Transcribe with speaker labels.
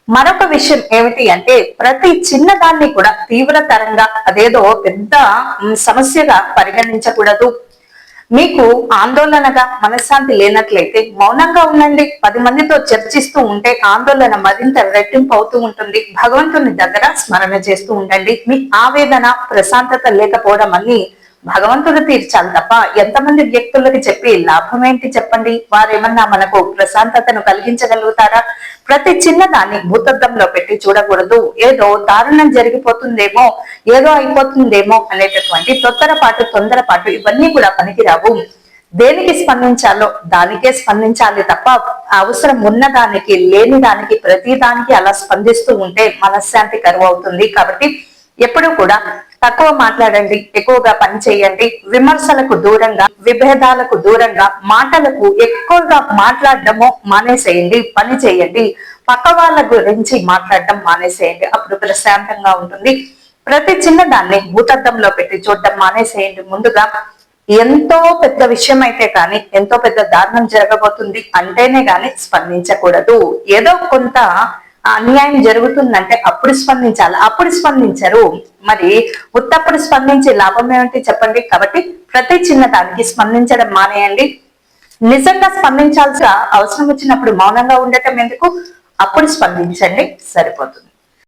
Speaker 1: మరొక విషయం ఏమిటి అంటే ప్రతి చిన్నదాన్ని కూడా తీవ్రతరంగా అదేదో పెద్ద సమస్యగా పరిగణించకూడదు. మీకు ఆందోళనగా మనశ్శాంతి లేనట్లయితే మౌనంగా ఉండండి. 10 మందితో చర్చిస్తూ ఉంటే ఆందోళన మరింత రెట్టింపు అవుతూ ఉంటుంది. భగవంతుని దగ్గర స్మరణ చేస్తూ ఉండండి. మీ ఆవేదన ప్రశాంతత లేకపోవడం అన్ని భగవంతుడు తీర్చాలి తప్ప ఎంతమంది వ్యక్తులకి చెప్పి లాభం ఏంటి చెప్పండి. వారేమన్నా మనకు ప్రశాంతతను కలిగించగలుగుతారా? ప్రతి చిన్నదాన్ని భూతద్దంలో పెట్టి చూడకూడదు. ఏదో దారుణం జరిగిపోతుందేమో, ఏదో అయిపోతుందేమో అనేటటువంటి తొందరపాటు ఇవన్నీ కూడా పనికిరావు. దేనికి స్పందించాలో దానికే స్పందించాలి తప్ప అవసరం ఉన్న దానికి లేని దానికి ప్రతి దానికి అలా స్పందిస్తూ ఉంటే మనశ్శాంతి కరువు అవుతుంది. కాబట్టి ఎప్పుడూ కూడా తక్కువ మాట్లాడండి, ఎక్కువగా పని చేయండి. విమర్శలకు దూరంగా, విభేదాలకు దూరంగా, మాటలకు ఎక్కువగా మాట్లాడడమో మానేసేయండి. పని చేయండి. పక్క వాళ్ళ గురించి మాట్లాడడం మానేసేయండి. అప్పుడు ప్రశాంతంగా ఉంటుంది. ప్రతి చిన్న దాన్ని భూతద్దంలో పెట్టి చూడడం మానేసేయండి. ముందుగా ఎంతో పెద్ద విషయం అయితే కానీ, ఎంతో పెద్ద దారుణం జరగబోతుంది అంటేనే గాని స్పందించకూడదు. ఏదో కొంత అన్యాయం జరుగుతుందంటే అప్పుడు స్పందించాలి. అప్పుడు స్పందించరు. మరి ఉత్తప్పుడు స్పందించే లాభం ఏమిటి చెప్పండి. కాబట్టి ప్రతి చిన్న దానికి స్పందించడం మానేయండి. నిజంగా స్పందించాల్సిన అవసరం వచ్చినప్పుడు మౌనంగా ఉండటం ఎందుకు, అప్పుడు స్పందించండి, సరిపోతుంది.